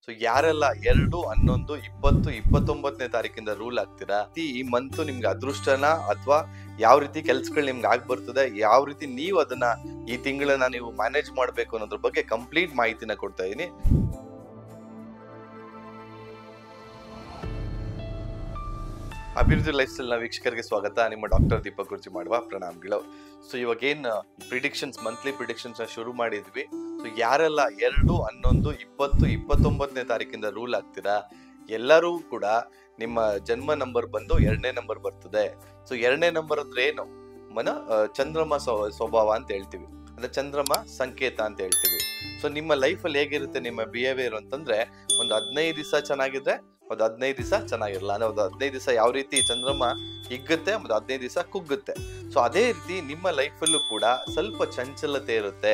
So ಯಾರೆಲ್ಲ 2, 11, 20, 29ನೇ ತಾರೀಕಿಂದ rule ಆಗ್ತೀರಾ, ಈ ಮಂತ್ ನಿಮ್ಗೆ ಅದೃಷ್ಟನ ಅಥವಾ ಯಾವ ರೀತಿ ಕೆಲ್ಸಗಳು ನಿಮ್ಗೆ ಬರ್ತದೆ, ಯಾವ ರೀತಿ ನೀವು ಅದನ್ನ ಈ ತಿಂಗಳನ್ನ ನೀವು ಮ್ಯಾನೇಜ್ ಮಾಡ್ಬೇಕು ಅನ್ನೋದ್ರ ಬಗ್ಗೆ ಕಂಪ್ಲೀಟ್ ಮಾಹಿತಿನ ಕೊಡ್ತಾ ಇದೀನಿ. ಅಭಿವೃದ್ಧಿ ಲೈಫ್ ಸ್ಟೈಲ್ ವೀಕ್ಷಕರಿಗೆ ಸ್ವಾಗತ. ನಿಮ್ಮ ಡಾಕ್ಟರ್ ದೀಪಕ್ ಗುರ್ಜಿ ಮಾಡುವ ಪ್ರಣಾಮಗಳು. ಸೊ ಇವಾಗ ಏನ್ ಪ್ರಿಡಿಕ್ಷನ್ಸ್, ಮಂತ್ಲಿ ಪ್ರಿಡಿಕ್ಷನ್ಸ್ ಶುರು ಮಾಡಿದ್ವಿ. ಸೊ ಯಾರೆಲ್ಲ 2, 11, 20, 29ನೇ ತಾರೀಕಿಂದ ರೂಲ್ ಆಗ್ತೀರಾ, ಎಲ್ಲರೂ ಕೂಡ ನಿಮ್ಮ ಜನ್ಮ ನಂಬರ್ ಬಂದು 2ನೇ ನಂಬರ್ ಬರ್ತದೆ. ಸೊ 2ನೇ ನಂಬರ್ ಅಂದ್ರೆ ಏನು, ಚಂದ್ರಮ ಸ್ವಭಾವ ಅಂತ ಹೇಳ್ತೀವಿ, ಅಂದ್ರೆ ಚಂದ್ರಮ ಸಂಕೇತ ಅಂತ ಹೇಳ್ತೀವಿ. ಸೊ ನಿಮ್ಮ ಲೈಫ್ ಅಲ್ಲಿ ಹೇಗಿರುತ್ತೆ ನಿಮ್ಮ ಬಿಹೇವಿಯರ್ ಅಂತಂದ್ರೆ, ಒಂದು 15 ದಿವಸ ಚೆನ್ನಾಗಿದ್ರೆ ಒಂದು 15 ದಿವಸ ಚೆನ್ನಾಗಿರಲ್ಲ, ಅಂದ್ರೆ ಒಂದು 15 ದಿವಸ ಯಾವ ರೀತಿ ಚಂದ್ರಮ ಹಿಗ್ಗುತ್ತೆ, ಒಂದು 15 ದಿವಸ ಕುಗ್ಗುತ್ತೆ. ಸೊ ಅದೇ ರೀತಿ ನಿಮ್ಮ ಲೈಫಲ್ಲೂ ಕೂಡ ಸ್ವಲ್ಪ ಚಂಚಲತೆ ಇರುತ್ತೆ,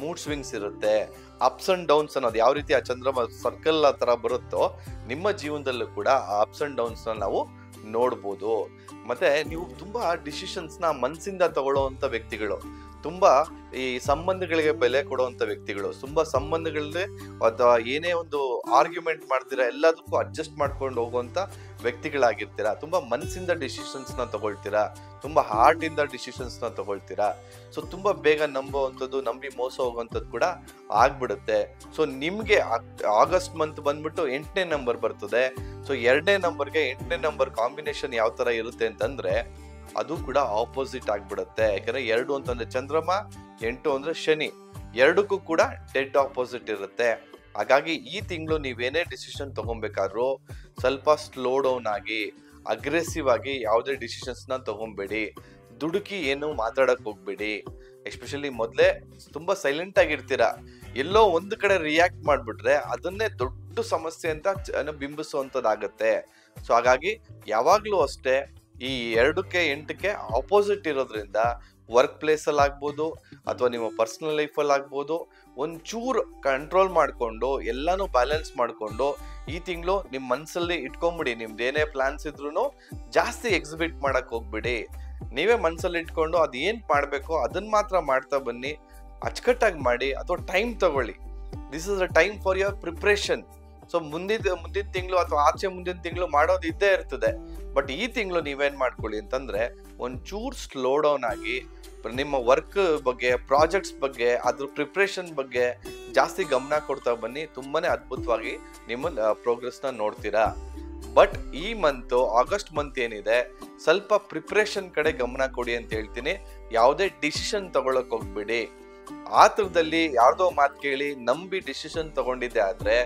ಮೂಡ್ ಸ್ವಿಂಗ್ಸ್ ಇರುತ್ತೆ, ಅಪ್ಸ್ ಅಂಡ್ ಡೌನ್ಸ್ ಅನ್ನೋದು ಯಾವ ರೀತಿ ಆ ಚಂದ್ರಮ ಸರ್ಕಲ್ ತರ ಬರುತ್ತೋ ನಿಮ್ಮ ಜೀವನದಲ್ಲೂ ಕೂಡ ಆ ಅಪ್ಸ್ ಅಂಡ್ ಡೌನ್ಸ್ ನಾವು ನೋಡ್ಬೋದು. ಮತ್ತೆ ನೀವು ತುಂಬಾ ಡಿಸಿಷನ್ಸ್ ನ ಮನಸ್ಸಿಂದ ತಗೊಳ್ಳೋವಂತ ವ್ಯಕ್ತಿಗಳು, ತುಂಬಾ ಈ ಸಂಬಂಧಗಳಿಗೆ ಬೆಲೆ ಕೊಡುವಂತ ವ್ಯಕ್ತಿಗಳು, ತುಂಬಾ ಸಂಬಂಧಗಳಲ್ಲಿ ಅಥವಾ ಏನೇ ಒಂದು ಆರ್ಗ್ಯುಮೆಂಟ್ ಮಾಡ್ತೀರಾ ಎಲ್ಲದಕ್ಕೂ ಅಡ್ಜಸ್ಟ್ ಮಾಡ್ಕೊಂಡು ಹೋಗುವಂತ ವ್ಯಕ್ತಿಗಳಾಗಿರ್ತೀರಾ. ತುಂಬಾ ಮನಸ್ಸಿಂದ ಡಿಸಿಷನ್ಸ್ ನ ತಗೊಳ್ತೀರಾ, ತುಂಬಾ ಹಾರ್ಟ್ ಇಂದ ಡಿಸಿಷನ್ಸ್ ನ ತಗೊಳ್ತೀರಾ. ಸೊ ತುಂಬಾ ಬೇಗ ನಂಬುವಂಥದ್ದು, ನಂಬಿ ಮೋಸ ಹೋಗುವಂಥದ್ದು ಕೂಡ ಆಗ್ಬಿಡುತ್ತೆ. ಸೊ ನಿಮ್ಗೆ ಆಗಸ್ಟ್ ಮಂತ್ ಬಂದ್ಬಿಟ್ಟು 8ನೇ ನಂಬರ್ ಬರ್ತದೆ. ಸೊ 2ನೇ ನಂಬರ್ಗೆ 8ನೇ ನಂಬರ್ ಕಾಂಬಿನೇಷನ್ ಯಾವ ತರ ಇರುತ್ತೆ ಅಂತಂದ್ರೆ, ಅದು ಕೂಡ ಆಪೋಸಿಟ್ ಆಗ್ಬಿಡುತ್ತೆ. ಯಾಕಂದ್ರೆ 2 ಅಂತಂದ್ರೆ ಚಂದ್ರಮ, 8 ಅಂದ್ರೆ ಶನಿ, ಎರಡಕ್ಕೂ ಕೂಡ ಡೆಡ್ ಆಪೋಸಿಟ್ ಇರುತ್ತೆ. ಹಾಗಾಗಿ ಈ ತಿಂಗಳು ನೀವೇನೇ ಡಿಸಿಷನ್ ತಗೊಬೇಕಾದ್ರೂ ಸ್ವಲ್ಪ ಸ್ಲೋ ಡೌನ್ ಆಗಿ, ಅಗ್ರೆಸಿವ್ ಆಗಿ ಯಾವುದೇ ಡಿಸಿಷನ್ಸ್ ನ ತಗೊಂಬೇಡಿ. ದುಡುಕಿ ಏನು ಮಾತಾಡಕ್ ಹೋಗ್ಬೇಡಿ. ಎಸ್ಪೆಷಲಿ ಮೊದ್ಲೇ ತುಂಬಾ ಸೈಲೆಂಟ್ ಆಗಿರ್ತೀರಾ, ಎಲ್ಲೋ ಒಂದು ಕಡೆ ರಿಯಾಕ್ಟ್ ಮಾಡ್ಬಿಟ್ರೆ ಅದನ್ನೇ ದೊಡ್ಡ ಸಮಸ್ಯೆ ಅಂತ ಬಿಂಬಿಸುವಂತದ್ದಾಗತ್ತೆ. ಸೊ ಹಾಗಾಗಿ ಯಾವಾಗ್ಲೂ ಅಷ್ಟೇ ಈ 2ಕ್ಕೆ 8ಕ್ಕೆ ಆಪೋಸಿಟ್ ಇರೋದ್ರಿಂದ ವರ್ಕ್ ಪ್ಲೇಸ್ ಅಲ್ಲಿ ಆಗ್ಬೋದು ಅಥವಾ ನಿಮ್ಮ ಪರ್ಸನಲ್ ಲೈಫ್ ಅಲ್ಲಿ ಆಗ್ಬೋದು, ಒಂಚೂರು ಕಂಟ್ರೋಲ್ ಮಾಡ್ಕೊಂಡು ಎಲ್ಲಾನು ಬ್ಯಾಲೆನ್ಸ್ ಮಾಡ್ಕೊಂಡು ಈ ತಿಂಗಳು ನಿಮ್ ಮನ್ಸಲ್ಲಿ ಇಟ್ಕೊಂಡ್ಬಿಡಿ. ನಿಮ್ದೇನೇ ಪ್ಲಾನ್ಸ್ ಇದ್ರು ಜಾಸ್ತಿ ಎಕ್ಸಿಬಿಟ್ ಮಾಡಕ್ ಹೋಗ್ಬಿಡಿ. ನೀವೇ ಮನ್ಸಲ್ಲಿ ಇಟ್ಕೊಂಡು ಅದ್ ಏನ್ ಮಾಡ್ಬೇಕೋ ಅದನ್ನ ಮಾತ್ರ ಮಾಡ್ತಾ ಬನ್ನಿ. ಅಚ್ಚುಕಟ್ಟಾಗಿ ಮಾಡಿ ಅಥವಾ ಟೈಮ್ ತಗೊಳ್ಳಿ. This is a time for your preparation. So ಮುಂದಿನ ತಿಂಗಳು ಅಥವಾ ಮುಂದಿನ ತಿಂಗಳು ಮಾಡೋದು ಇದ್ದೇ ಇರ್ತದೆ. ಬಟ್ ಈ ತಿಂಗಳು ನೀವೇನ್ ಮಾಡ್ಕೊಳ್ಳಿ ಅಂತಂದ್ರೆ, ಒಂಚೂರು ಸ್ಲೋ ಡೌನ್ ಆಗಿ ನಿಮ್ಮ ವರ್ಕ್ ಬಗ್ಗೆ, ಪ್ರಾಜೆಕ್ಟ್ಸ್ ಬಗ್ಗೆ, ಅದ್ರ ಪ್ರಿಪ್ರೇಷನ್ ಬಗ್ಗೆ ಜಾಸ್ತಿ ಗಮನ ಕೊಡ್ತಾ ಬನ್ನಿ. ತುಂಬಾನೇ ಅದ್ಭುತವಾಗಿ ನಿಮ್ಮ ಪ್ರೋಗ್ರೆಸ್ ನ ನೋಡ್ತೀರಾ. ಬಟ್ ಈ ಮಂತ್, ಆಗಸ್ಟ್ ಮಂತ್ ಏನಿದೆ, ಸ್ವಲ್ಪ ಪ್ರಿಪ್ರೇಷನ್ ಕಡೆ ಗಮನ ಕೊಡಿ ಅಂತ ಹೇಳ್ತೀನಿ. ಯಾವುದೇ ಡಿಸಿಷನ್ ತಗೊಳಕ್ ಹೋಗ್ಬೇಡಿ. ಆತರದಲ್ಲಿ ಯಾರ್ದೋ ಮಾತು ಕೇಳಿ ನಂಬಿ ಡಿಸಿಷನ್ ತಗೊಂಡಿದ್ದೆ ಆದ್ರೆ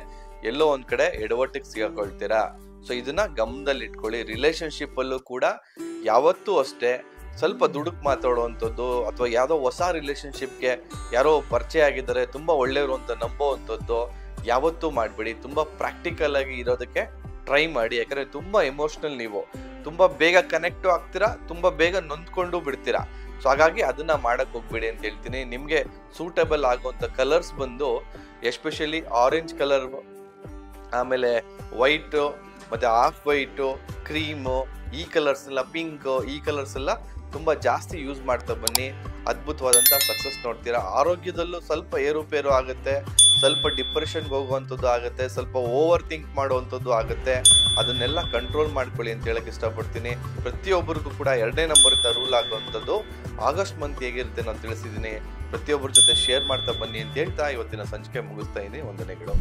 ಎಲ್ಲೋ ಒಂದ್ ಕಡೆ ಎಡವಟ್ಟಿಗೆ ಸಿಗಾಕೊಳ್ತೀರಾ. ಸೊ ಇದನ್ನ ಗಮನದಲ್ಲಿ ಇಟ್ಕೊಳ್ಳಿ. ರಿಲೇಶನ್ಶಿಪ್ ಅಲ್ಲೂ ಕೂಡ ಯಾವತ್ತೂ ಅಷ್ಟೇ ಸ್ವಲ್ಪ ದುಡುಕ್ ಮಾತಾಡುವಂಥದ್ದು ಅಥವಾ ಯಾವ್ದೋ ಹೊಸ ರಿಲೇಶನ್ಶಿಪ್ಗೆ ಯಾರೋ ಪರಿಚಯ ಆಗಿದ್ದಾರೆ, ತುಂಬಾ ಒಳ್ಳೆಯವರು ಅಂತ ನಂಬೋವಂಥದ್ದು ಯಾವತ್ತೂ ಮಾಡ್ಬೇಡಿ. ತುಂಬಾ ಪ್ರಾಕ್ಟಿಕಲ್ ಆಗಿ ಇರೋದಕ್ಕೆ ಟ್ರೈ ಮಾಡಿ. ಯಾಕಂದ್ರೆ ತುಂಬಾ ಎಮೋಷನಲ್, ನೀವು ತುಂಬಾ ಬೇಗ ಕನೆಕ್ಟ್ ಆಗ್ತೀರಾ, ತುಂಬಾ ಬೇಗ ನೊಂದ್ಕೊಂಡು ಬಿಡ್ತೀರಾ. ಸೊ ಹಾಗಾಗಿ ಅದನ್ನ ಮಾಡಕ್ ಹೋಗ್ಬೇಡಿ ಅಂತ ಹೇಳ್ತೀನಿ. ನಿಮ್ಗೆ ಸೂಟಬಲ್ ಆಗುವಂತ ಕಲರ್ಸ್ ಬಂದು ಎಸ್ಪೆಷಲಿ ಆರೆಂಜ್ ಕಲರ್, ಆಮೇಲೆ ವೈಟ್, ಮತ್ತೆ ಹಾಫ್ ವೈಟ್, ಕ್ರೀಮು, ಈ ಕಲರ್ಸ್ ಎಲ್ಲ, ಪಿಂಕ್, ಈ ಕಲರ್ಸ್ ಎಲ್ಲ ತುಂಬಾ ಜಾಸ್ತಿ ಯೂಸ್ ಮಾಡ್ತಾ ಬನ್ನಿ. ಅದ್ಭುತವಾದಂತ ಸಕ್ಸಸ್ ನೋಡ್ತೀರಾ. ಆರೋಗ್ಯದಲ್ಲೂ ಸ್ವಲ್ಪ ಏರುಪೇರು ಆಗುತ್ತೆ, ಸ್ವಲ್ಪ ಡಿಪ್ರೆಷನ್ಗೆ ಹೋಗುವಂಥದ್ದು ಆಗುತ್ತೆ, ಸ್ವಲ್ಪ ಓವರ್ ಥಿಂಕ್ ಮಾಡುವಂಥದ್ದು ಆಗುತ್ತೆ. ಅದನ್ನೆಲ್ಲ ಕಂಟ್ರೋಲ್ ಮಾಡ್ಕೊಳ್ಳಿ ಅಂತ ಹೇಳಕ್ ಇಷ್ಟಪಡ್ತೀನಿ. ಪ್ರತಿಯೊಬ್ಬರಿಗೂ ಕೂಡ 2ನೇ ನಂಬರ್ ಇಂದ ರೂಲ್ ಆಗುವಂಥದ್ದು ಆಗಸ್ಟ್ ಮಂತ್ ಹೇಗಿರುತ್ತೆ ನಾನು ತಿಳಿಸಿದ್ದೀನಿ. ಪ್ರತಿಯೊಬ್ಬರ ಜೊತೆ ಶೇರ್ ಮಾಡ್ತಾ ಬನ್ನಿ ಅಂತ ಹೇಳ್ತಾ ಇವತ್ತಿನ ಸಂಚಿಕೆ ಮುಗಿಸ್ತಾ ಇದ್ದೀನಿ. ವಂದನೆಗಳು.